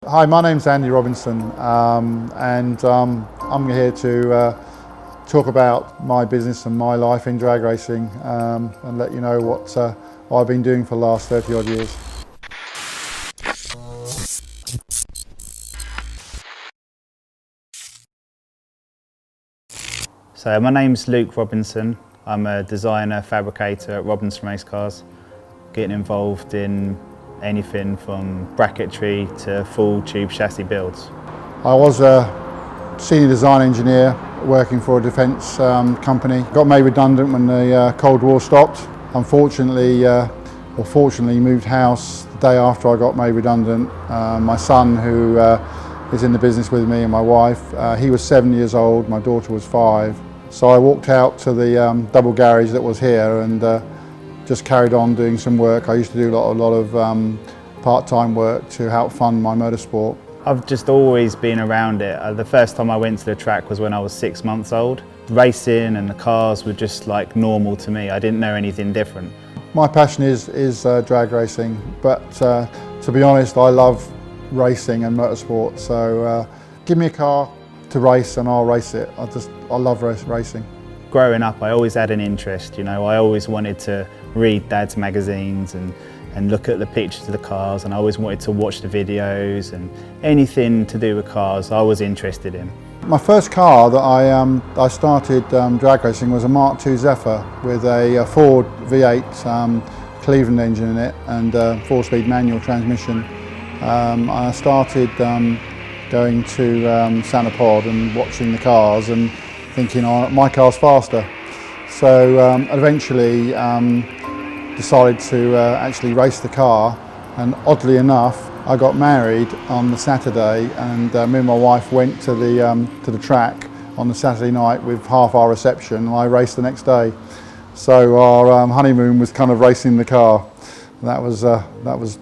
Hi, my name's Andy Robinson, and I'm here to talk about my business and my life in drag racing, and let you know what I've been doing for the last 30 odd years. So my name's Luke Robinson. I'm a designer, fabricator at Robinson Race Cars, getting involved in anything from bracketry to full tube chassis builds. I was a senior design engineer working for a defence company. Got made redundant when the Cold War stopped. Unfortunately, or fortunately, moved house the day after I got made redundant. My son, who is in the business with me, and my wife, he was 7 years old, my daughter was 5. So I walked out to the double garage that was here and just carried on doing some work. I used to do a lot of part-time work to help fund my motorsport. I've just always been around it. The first time I went to the track was when I was 6 months old. Racing and the cars were just like normal to me. I didn't know anything different. My passion is drag racing, but to be honest, I love racing and motorsport. So give me a car to race and I'll race it. I love racing. Growing up, I always had an interest. You know, I always wanted to read Dad's magazines and look at the pictures of the cars, and I always wanted to watch the videos, and anything to do with cars I was interested in. My first car that I started drag racing was a Mark II Zephyr with a Ford V8 Cleveland engine in it and a 4-speed manual transmission. I started going to Santa Pod and watching the cars and thinking, oh, my car's faster. So eventually decided to actually race the car, and oddly enough I got married on the Saturday, and me and my wife went to the track on the Saturday night with half our reception, and I raced the next day. So our honeymoon was kind of racing the car. That was a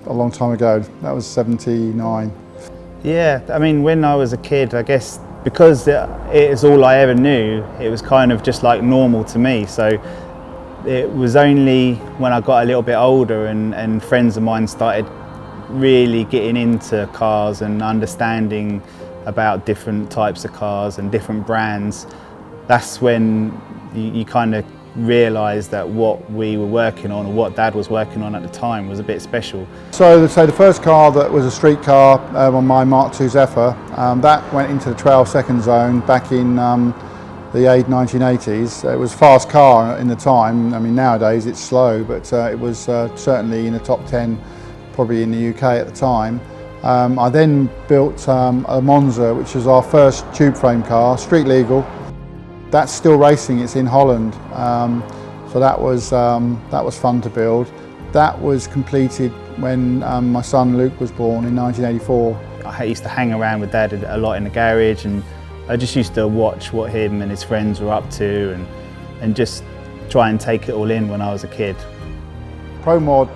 long time ago. That was 79. Yeah, I mean, when I was a kid, I guess because it is all I ever knew, it was kind of just like normal to me. So it was only when I got a little bit older and friends of mine started really getting into cars and understanding about different types of cars and different brands, that's when you kind of realise that what we were working on, or what Dad was working on at the time, was a bit special. So the first car that was a street car on my Mark II Zephyr, that went into the 12-second zone back in the 1980s. It was a fast car in the time. I mean, nowadays it's slow, but it was certainly in the top 10, probably in the UK at the time. I then built a Monza, which was our first tube frame car, street legal. That's still racing, it's in Holland. So that was fun to build. That was completed when my son Luke was born in 1984. I used to hang around with Dad a lot in the garage, and I just used to watch what him and his friends were up to and just try and take it all in when I was a kid. Pro Mod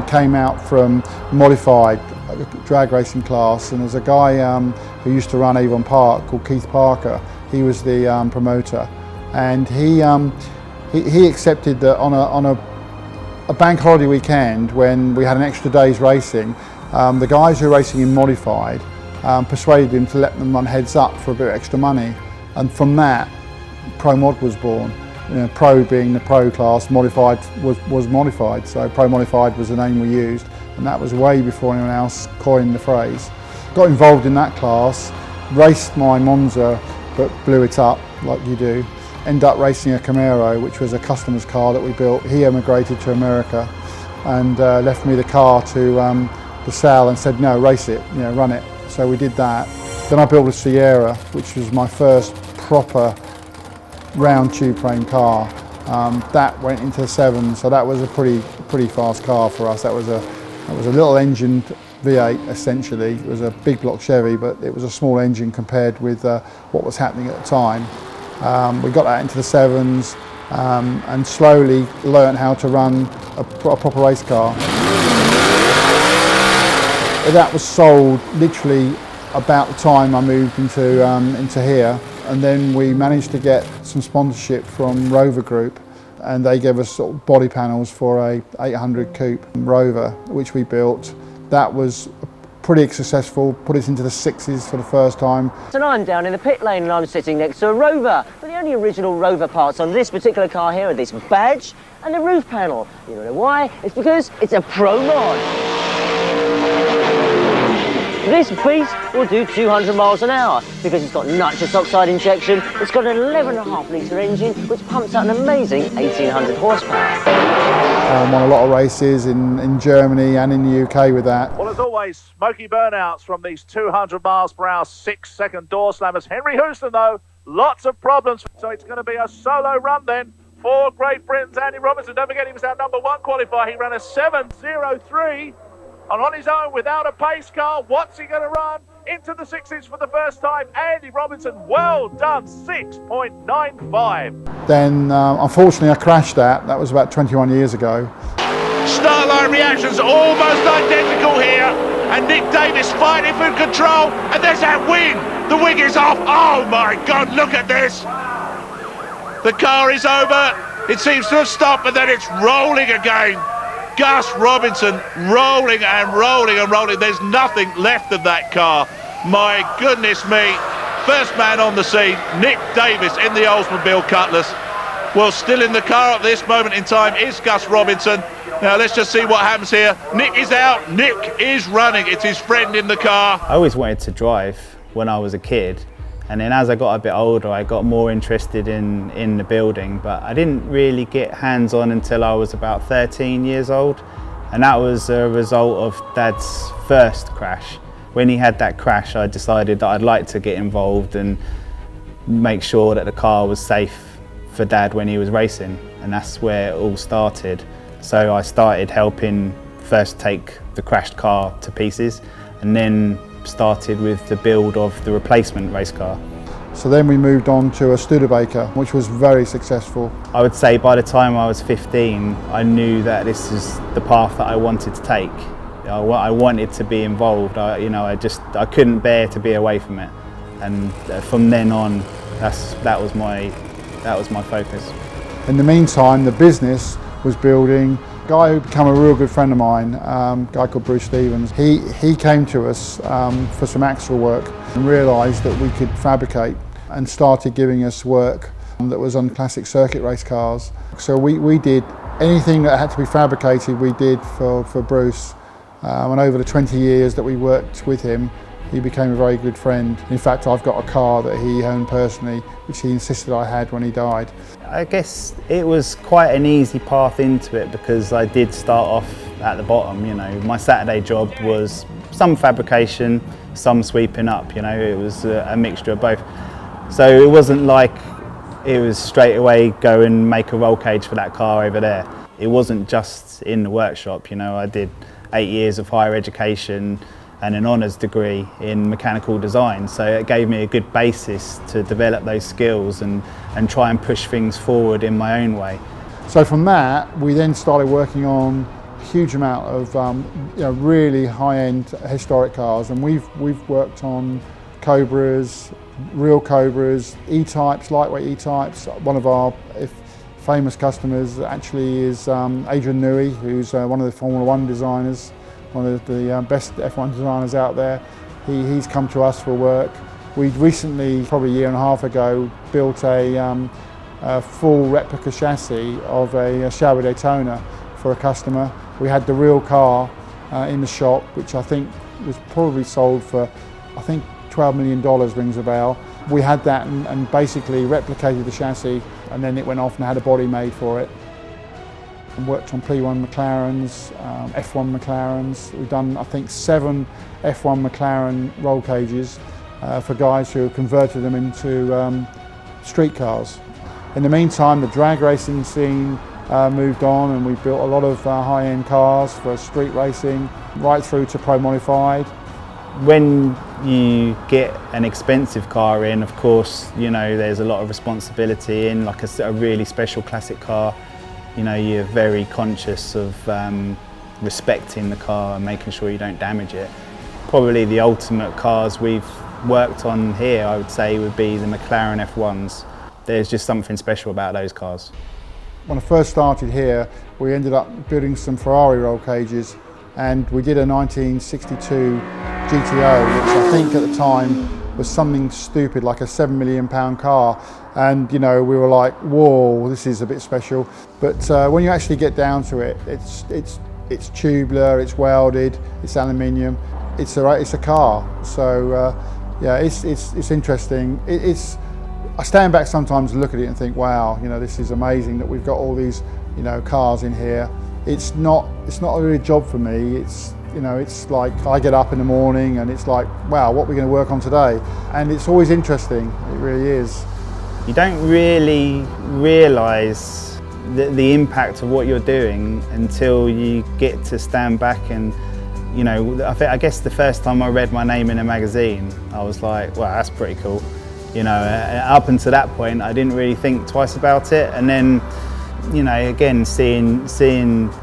came out from modified drag racing class, and there's a guy who used to run Avon Park called Keith Parker. He was the promoter, and he accepted that on a bank holiday weekend when we had an extra day's racing, the guys who were racing in modified persuaded him to let them run heads up for a bit of extra money, and from that Pro Mod was born. You know, Pro being the Pro class, Modified was Modified, so Pro Modified was the name we used, and that was way before anyone else coined the phrase. Got involved in that class, raced my Monza, but blew it up like you do. Ended up racing a Camaro, which was a customer's car that we built. He emigrated to America and left me the car to sell, and said, no, race it, you know, run it. So we did that. Then I built a Sierra, which was my first proper round tube frame car. That went into the 7, so that was a pretty fast car for us. That was a little engined V8 essentially. It was a big block Chevy, but it was a small engine compared with what was happening at the time. We got that into the 7s and slowly learned how to run a proper race car. That was sold literally about the time I moved into here, and then we managed to get some sponsorship from Rover Group, and they gave us sort of body panels for a 800 coupe Rover, which we built. That was pretty successful, put us into the sixes for the first time. And I'm down in the pit lane and I'm sitting next to a Rover. But the only original Rover parts on this particular car here are this badge and the roof panel. You don't know why? It's because it's a Pro Mod. This beast will do 200 miles an hour because it's got nitrous oxide injection. It's got an 11.5 litre engine which pumps out an amazing 1800 horsepower. Won a lot of races in Germany and in the UK with that. Well, as always, smoky burnouts from these 200 miles per hour 6-second door slammers. Henry Houston, though, lots of problems. So it's going to be a solo run then for Great Britain's Andy Robinson. Don't forget he was our number 1 qualifier. He ran a 7.03. And on his own, without a pace car, what's he going to run? Into the sixes for the first time. Andy Robinson, well done, 6.95. Then, unfortunately, I crashed that. That was about 21 years ago. Start line reactions almost identical here. And Nick Davis fighting for control. And there's that wing. The wing is off. Oh, my God, look at this. The car is over. It seems to have stopped, but then it's rolling again. Gus Robinson rolling and rolling and rolling. There's nothing left of that car. My goodness me. First man on the scene, Nick Davis in the Oldsmobile Cutlass. Well, still in the car at this moment in time is Gus Robinson. Now let's just see what happens here. Nick is out, Nick is running. It's his friend in the car. I always wanted to drive when I was a kid. And then as I got a bit older, I got more interested in the building, but I didn't really get hands-on until I was about 13 years old. And that was a result of Dad's first crash. When he had that crash, I decided that I'd like to get involved and make sure that the car was safe for Dad when he was racing. And that's where it all started. So I started helping first take the crashed car to pieces, and then started with the build of the replacement race car. So then we moved on to a Studebaker, which was very successful. I would say by the time I was 15, I knew that this is the path that I wanted to take. I wanted to be involved. I couldn't bear to be away from it, and from then on, that was my focus. In the meantime, the business was building. A guy who became a real good friend of mine, a guy called Bruce Stevens, he came to us for some axle work and realised that we could fabricate, and started giving us work that was on classic circuit race cars. So we did anything that had to be fabricated, we did for Bruce. And over the 20 years that we worked with him, he became a very good friend. In fact, I've got a car that he owned personally, which he insisted I had when he died. I guess it was quite an easy path into it because I did start off at the bottom. My Saturday job was some fabrication, some sweeping up. It was a mixture of both. So it wasn't like it was straight away go and make a roll cage for that car over there. It wasn't just in the workshop. I did 8 years of higher education and an honours degree in mechanical design, so it gave me a good basis to develop those skills and try and push things forward in my own way. So from that, we then started working on a huge amount of really high-end historic cars, and we've worked on Cobras, real Cobras, E-types, lightweight E-types. One of our famous customers actually is Adrian Newey, who's one of the Formula 1 designers, one of the best F1 designers out there. He's come to us for work. We recently, probably a year and a half ago, built a full replica chassis of a Shelby Daytona for a customer. We had the real car in the shop, which I think was probably sold for, $12 million, rings a bell. We had that and basically replicated the chassis, and then it went off and had a body made for it. And worked on P1 McLarens, F1 McLarens. We've done, 7 F1 McLaren roll cages for guys who have converted them into street cars. In the meantime, the drag racing scene moved on, and we built a lot of high-end cars for street racing, right through to Pro Modified. When you get an expensive car in, of course, there's a lot of responsibility in, like a really special classic car. You're very conscious of respecting the car and making sure you don't damage it. Probably the ultimate cars we've worked on here, I would say, would be the Mclaren F1s. There's just something special about those cars. When I first started here, we ended up building some Ferrari roll cages, and we did a 1962 GTO, which I think at the time was something stupid like a £7 million car, and you know, we were like, whoa, this is a bit special. But when you actually get down to it, it's tubular, it's welded, it's aluminium, it's a car. So yeah, it's interesting. I stand back sometimes and look at it and think, wow, you know, this is amazing that we've got all these, you know, cars in here. It's not a really job for me. It's, you know, it's like I get up in the morning and it's like, wow, what are we going to work on today? And it's always interesting, it really is. You don't really realise the impact of what you're doing until you get to stand back and, you know, I guess the first time I read my name in a magazine, I was like, wow, that's pretty cool. You know, up until that point, I didn't really think twice about it. And then, you know, again, seeing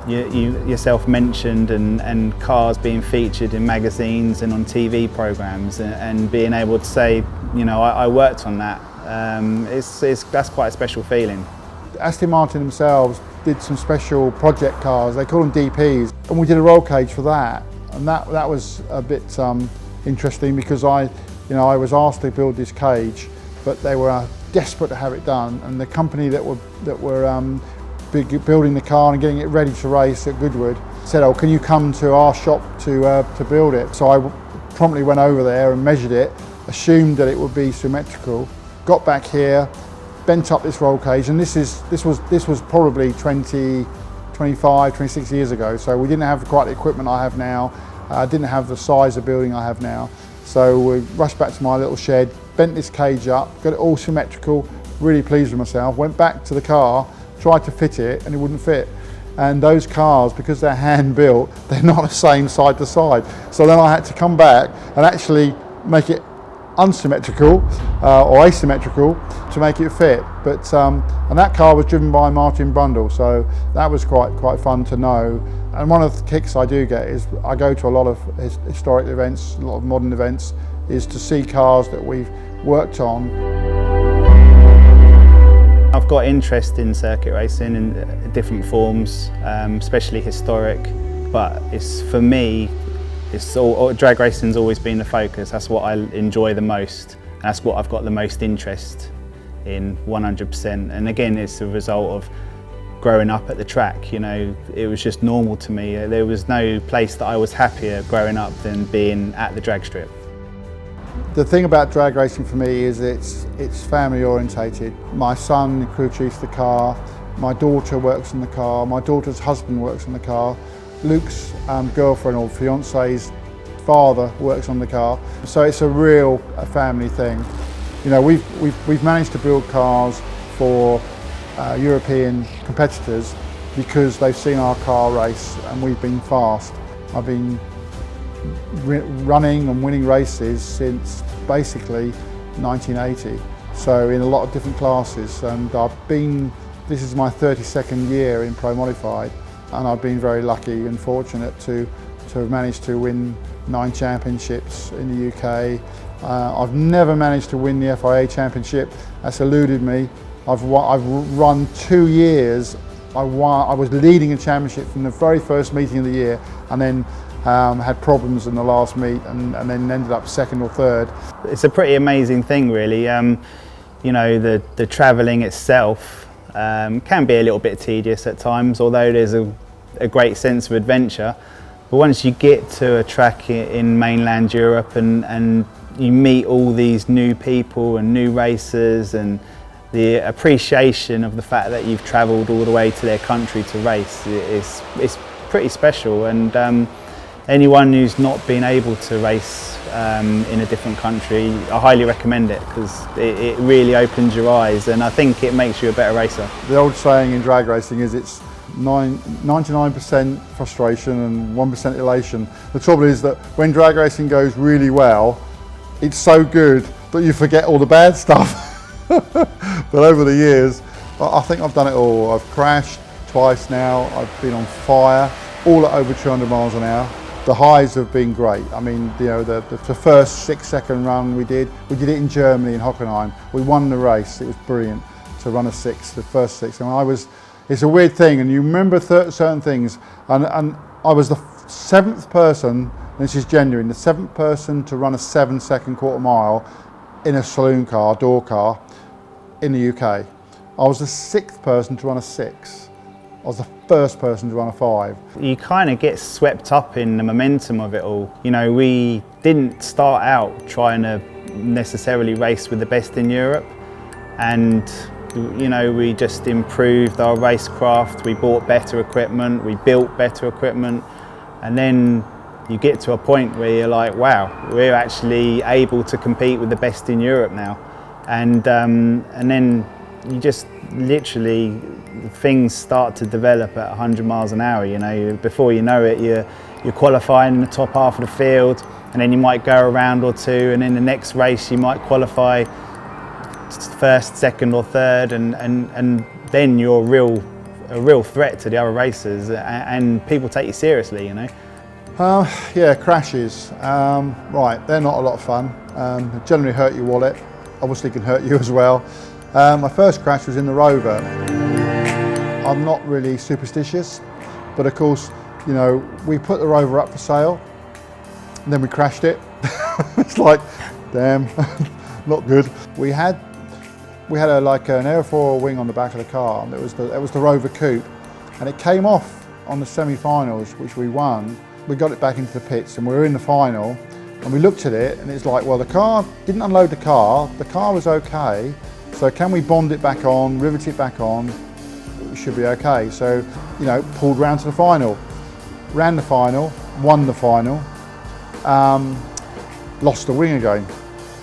yourself mentioned and cars being featured in magazines and on TV programs, and being able to say, you know, I worked on that. That's quite a special feeling. Aston Martin themselves did some special project cars. They call them DPs, and we did a roll cage for that. And that was a bit interesting, because I was asked to build this cage, but they were desperate to have it done, and the company that were building the car and getting it ready to race at Goodwood said, "Oh, can you come to our shop to build it?" So I promptly went over there and measured it, assumed that it would be symmetrical, got back here, bent up this roll cage, and this was probably 20, 25, 26 years ago. So we didn't have quite the equipment I have now. Didn't have the size of building I have now. So we rushed back to my little shed, bent this cage up, got it all symmetrical, really pleased with myself, went back to the car, tried to fit it, and it wouldn't fit. And those cars, because they're hand built, they're not the same side to side. So then I had to come back and actually make it unsymmetrical or asymmetrical to make it fit. But and that car was driven by Martin Brundle, so that was quite fun to know. And one of the kicks I do get is I go to a lot of historic events, a lot of modern events, is to see cars that we've worked on. I've got interest in circuit racing in different forms, especially historic, but for me, drag racing's always been the focus. That's what I enjoy the most. That's what I've got the most interest in, 100%. And again, it's a result of growing up at the track. You know, it was just normal to me. There was no place that I was happier growing up than being at the drag strip. The thing about drag racing for me is it's family orientated. My son crew chiefs the car, my daughter works in the car, my daughter's husband works in the car, Luke's girlfriend or fiance's father works on the car. So it's a real family thing. You know, we've managed to build cars for European competitors because they've seen our car race and we've been fast. I've been running and winning races since basically 1980, so in a lot of different classes, and this is my 32nd year in Pro Modified, and I've been very lucky and fortunate to have managed to win 9 championships in the UK. I've never managed to win the FIA championship. That's eluded me. I've run 2 years. I was leading a championship from the very first meeting of the year, and then had problems in the last meet, and then ended up 2nd or 3rd. It's a pretty amazing thing, really. You know, the travelling itself can be a little bit tedious at times, although there's a great sense of adventure. But once you get to a track in mainland Europe and you meet all these new people and new racers, and the appreciation of the fact that you've travelled all the way to their country to race is pretty special. And anyone who's not been able to race in a different country, I highly recommend it, because it really opens your eyes, and I think it makes you a better racer. The old saying in drag racing is it's 99% frustration and 1% elation. The trouble is that when drag racing goes really well, it's so good that you forget all the bad stuff. But over the years, I think I've done it all. I've crashed twice now, I've been on fire, all at over 200 miles an hour. The highs have been great. I mean, you know, the first 6-second run we did it in Germany, in Hockenheim. We won the race. It was brilliant to run the first 6. And it's a weird thing, and you remember certain things. And I was the 7th person, this is genuine, the 7th person to run a 7-second quarter mile in a saloon car, door car, in the UK. I was the 6th person to run a 6. I was the first person to run a 5. You kind of get swept up in the momentum of it all. You know, we didn't start out trying to necessarily race with the best in Europe, and you know, we just improved our racecraft, we bought better equipment, we built better equipment, and then you get to a point where you're like, wow, we're actually able to compete with the best in Europe now. And then you just literally, things start to develop at 100 miles an hour, you know. Before you know it, you're qualifying in the top half of the field, and then you might go a round or two, and in the next race you might qualify first, second or third, and then you're a real threat to the other racers, and people take you seriously, you know. Yeah, crashes. Right, they're not a lot of fun. They generally hurt your wallet, obviously can hurt you as well. My first crash was in the Rover. I'm not really superstitious, but of course, you know, we put the Rover up for sale, and then we crashed it. It's like, damn, not good. We had like an airfoil wing on the back of the car, and it was the Rover Coupe, and it came off on the semi-finals, which we won. We got it back into the pits, and we were in the final, and we looked at it, and it's like, well, the car didn't unload the car was okay, so can we bond it back on, rivet it back on, it should be okay. So, you know, pulled round to the final, ran the final, won the final, lost the wing again.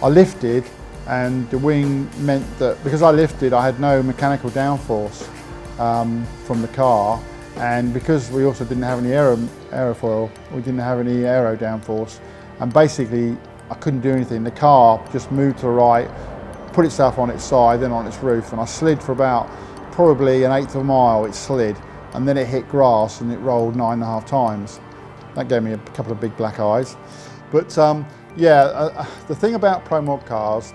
I lifted, and the wing meant that because I lifted, I had no mechanical downforce from the car, and because we also didn't have any aerofoil, we didn't have any aero downforce, and basically I couldn't do anything. The car just moved to the right, put itself on its side, then on its roof, and I slid for about probably an 1/8 of a mile. It slid, and then it hit grass, and it rolled 9.5 times. That gave me a couple of big black eyes. But yeah, the thing about Pro Mod cars,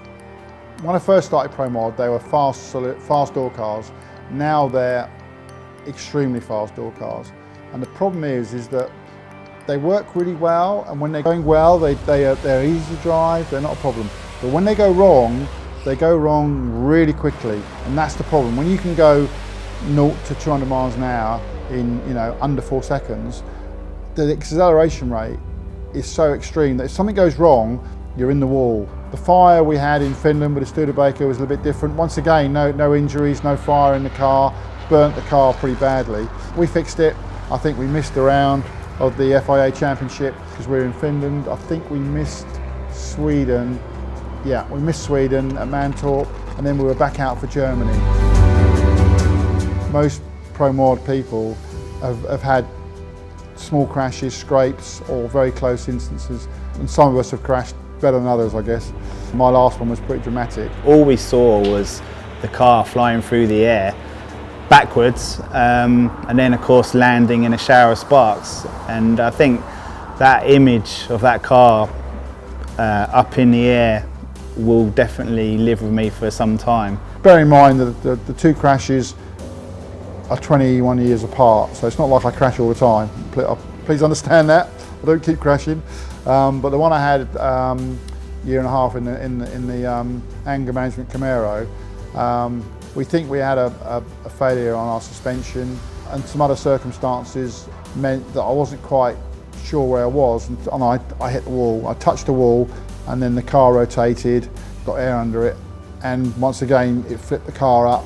when I first started Pro Mod, they were fast door cars. Now they're extremely fast door cars. And the problem is that they work really well, and when they're going well, they're easy to drive, they're not a problem. But when they go wrong really quickly, and that's the problem. When you can go 0 to 200 miles an hour in, you know, under 4 seconds, the acceleration rate is so extreme that if something goes wrong, you're in the wall. The fire we had in Finland with the Studebaker was a little bit different. Once again, no injuries, no fire in the car, burnt the car pretty badly. We fixed it. I think we missed a round of the FIA Championship because we were in Finland. I think we missed Sweden. Yeah, we missed Sweden at Mantorp, and then we were back out for Germany. Most Pro Mod people have had small crashes, scrapes, or very close instances, and some of us have crashed better than others, I guess. My last one was pretty dramatic. All we saw was the car flying through the air backwards, and then of course landing in a shower of sparks. And I think that image of that car up in the air will definitely live with me for some time. Bear in mind that the two crashes are 21 years apart, so it's not like I crash all the time. Please understand that. I don't keep crashing. But the one I had year and a half in the anger management Camaro, we think we had a failure on our suspension, and some other circumstances meant that I wasn't quite sure where I was, and I hit the wall. I touched the wall, and then the car rotated, got air under it, and once again it flipped the car up.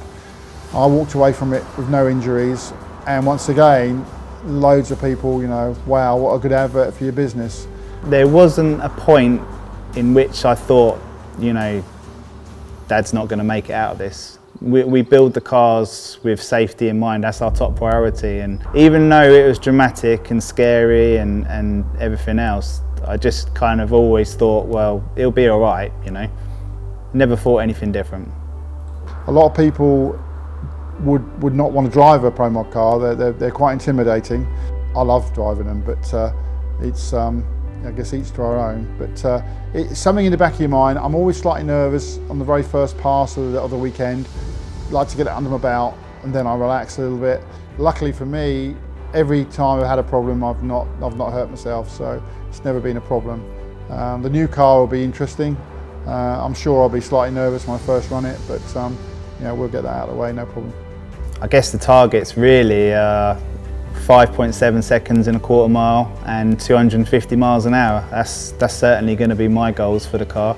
I walked away from it with no injuries, and once again, loads of people, you know, wow, what a good advert for your business. There wasn't a point in which I thought, you know, Dad's not going to make it out of this. We build the cars with safety in mind. That's our top priority. And even though it was dramatic and scary and everything else, I just kind of always thought, well, it'll be all right, you know. Never thought anything different. A lot of people would not want to drive a Pro Mod car. They're quite intimidating. I love driving them, but it's I guess each to our own. But it's something in the back of your mind. I'm always slightly nervous on the very first pass of the weekend. Like to get it under my belt, and then I relax a little bit. Luckily for me, every time I've had a problem, I've not hurt myself, so it's never been a problem. The new car will be interesting. I'm sure I'll be slightly nervous when I first run it, but we'll get that out of the way, no problem. I guess the target's really 5.7 seconds in a quarter mile and 250 miles an hour. That's certainly going to be my goals for the car.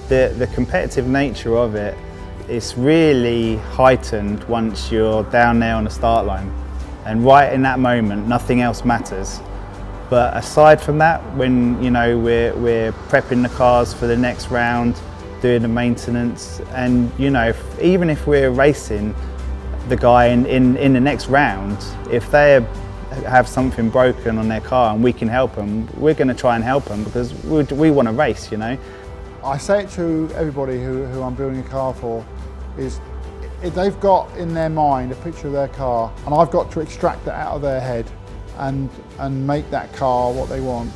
The competitive nature of it is really heightened once you're down there on the start line. And right in that moment, nothing else matters. But aside from that, when we're prepping the cars for the next round, doing the maintenance, and even if we're racing the guy in the next round, if they have something broken on their car and we can help them, we're going to try and help them because we want to race, I say it to everybody who I'm building a car for, is if they've got in their mind a picture of their car and I've got to extract that out of their head and make that car what they want,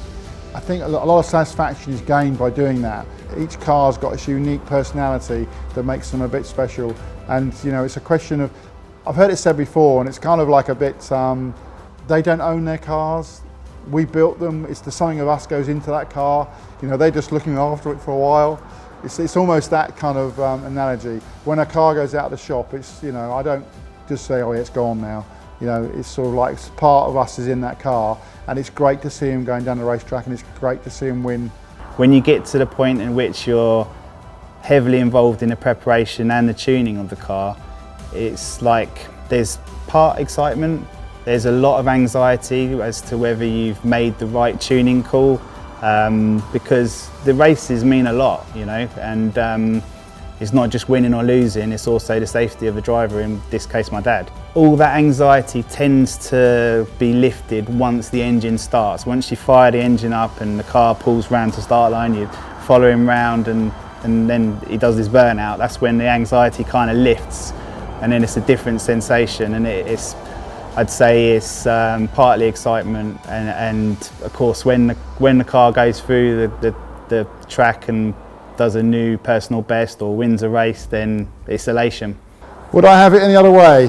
I think a lot of satisfaction is gained by doing that. Each car's got its unique personality that makes them a bit special, and it's a question of, I've heard it said before, and it's kind of like a bit, they don't own their cars, we built them, it's the something of us goes into that car, they're just looking after it for a while. It's almost that kind of analogy. When a car goes out of the shop, it's, I don't just say, oh yeah, it's gone now. It's sort of like part of us is in that car, and it's great to see him going down the racetrack, and it's great to see him win. When you get to the point in which you're heavily involved in the preparation and the tuning of the car, it's like there's part excitement, there's a lot of anxiety as to whether you've made the right tuning call, because the races mean a lot, and it's not just winning or losing, it's also the safety of the driver, in this case my dad. All that anxiety tends to be lifted once the engine starts. Once you fire the engine up and the car pulls round to start line, you follow him round and then he does his burnout. That's when the anxiety kind of lifts, and then it's a different sensation, and I'd say it's partly excitement and of course when the car goes through the track and does a new personal best or wins a race, then it's elation. Would I have it any other way?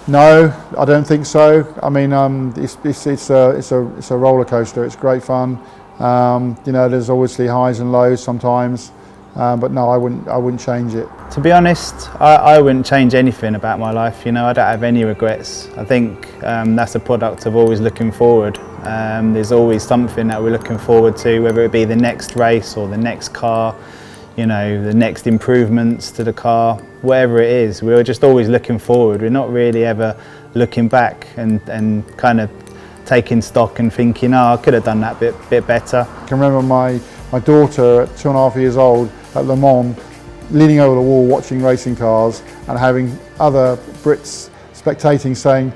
No, I don't think so. I mean, it's a roller coaster. It's great fun. There's obviously highs and lows sometimes, but no, I wouldn't change it. To be honest, I wouldn't change anything about my life. I don't have any regrets. I think that's a product of always looking forward. There's always something that we're looking forward to, whether it be the next race or the next car, the next improvements to the car, whatever it is. We're just always looking forward. We're not really ever looking back and kind of taking stock and thinking, oh, I could have done that bit better. I can remember my daughter at 2.5 years old at Le Mans, leaning over the wall watching racing cars and having other Brits spectating saying,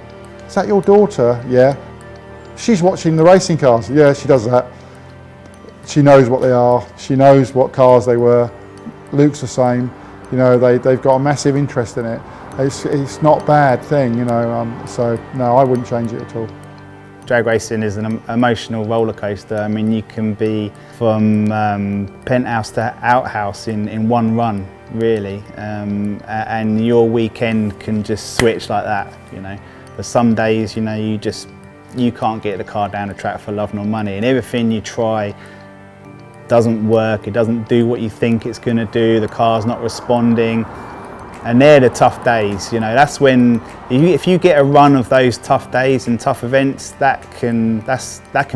"Is that your daughter?" "Yeah." "She's watching the racing cars." "Yeah, she does that." She knows what they are, she knows what cars they were. Luke's the same, they've got a massive interest in it. It's not a bad thing, so no, I wouldn't change it at all. Drag racing is an emotional roller coaster. I mean, you can be from penthouse to outhouse in one run, really, and your weekend can just switch like that. But some days, you can't get the car down the track for love nor money, and everything you try doesn't work. It doesn't do what you think it's going to do. The car's not responding. And they're the tough days, that's when, if you get a run of those tough days and tough events, that can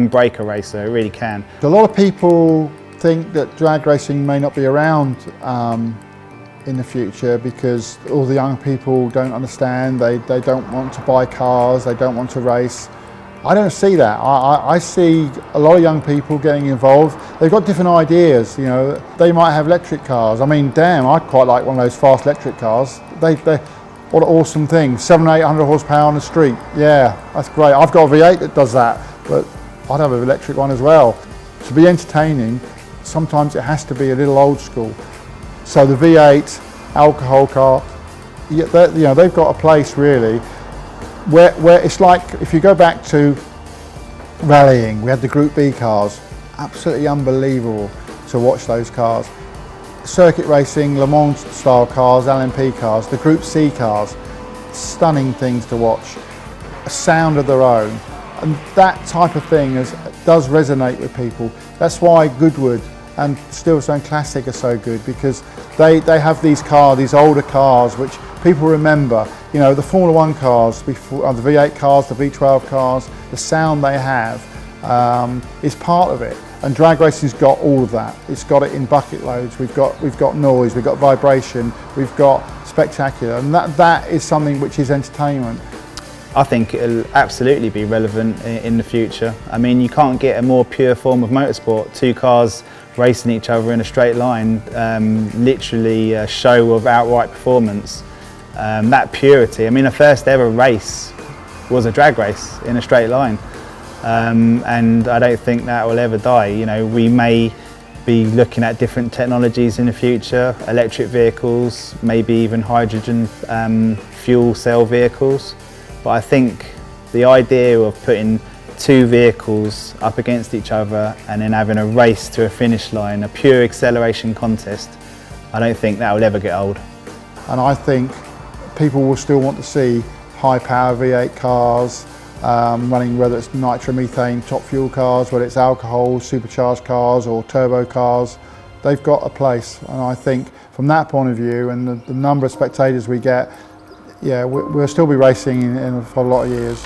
break a racer, it really can. A lot of people think that drag racing may not be around in the future because all the young people don't understand, they don't want to buy cars, they don't want to race. I don't see that. I see a lot of young people getting involved. They've got different ideas, They might have electric cars. I mean, damn, I'd quite like one of those fast electric cars. What an awesome thing. 700-800 horsepower on the street. Yeah, that's great. I've got a V8 that does that, but I'd have an electric one as well. To be entertaining, sometimes it has to be a little old school. So the V8, alcohol car, they've got a place really. Where it's like, if you go back to rallying, we had the Group B cars, absolutely unbelievable to watch those cars. Circuit racing, Le Mans style cars, LMP cars, the Group C cars, stunning things to watch. a sound of their own. And that type of thing does resonate with people. That's why Goodwood and Silverstone Classic are so good, because they have these cars, these older cars, which people remember. You know, the Formula One cars, before, the V8 cars, the V12 cars, the sound they have is part of it. And drag racing's got all of that. It's got it in bucket loads. We've got noise, we've got vibration, we've got spectacular, and that is something which is entertainment. I think it'll absolutely be relevant in the future. I mean, you can't get a more pure form of motorsport. Two cars racing each other in a straight line, literally a show of outright performance. That purity. I mean, the first ever race was a drag race in a straight line. And I don't think that will ever die. You know, we may be looking at different technologies in the future, electric vehicles, maybe even hydrogen fuel cell vehicles. But I think the idea of putting two vehicles up against each other and then having a race to a finish line, a pure acceleration contest, I don't think that will ever get old. And I think people will still want to see high power V8 cars, running, whether it's nitromethane top fuel cars, whether it's alcohol supercharged cars or turbo cars. They've got a place, and I think from that point of view and the number of spectators we get, yeah, we'll still be racing for a lot of years.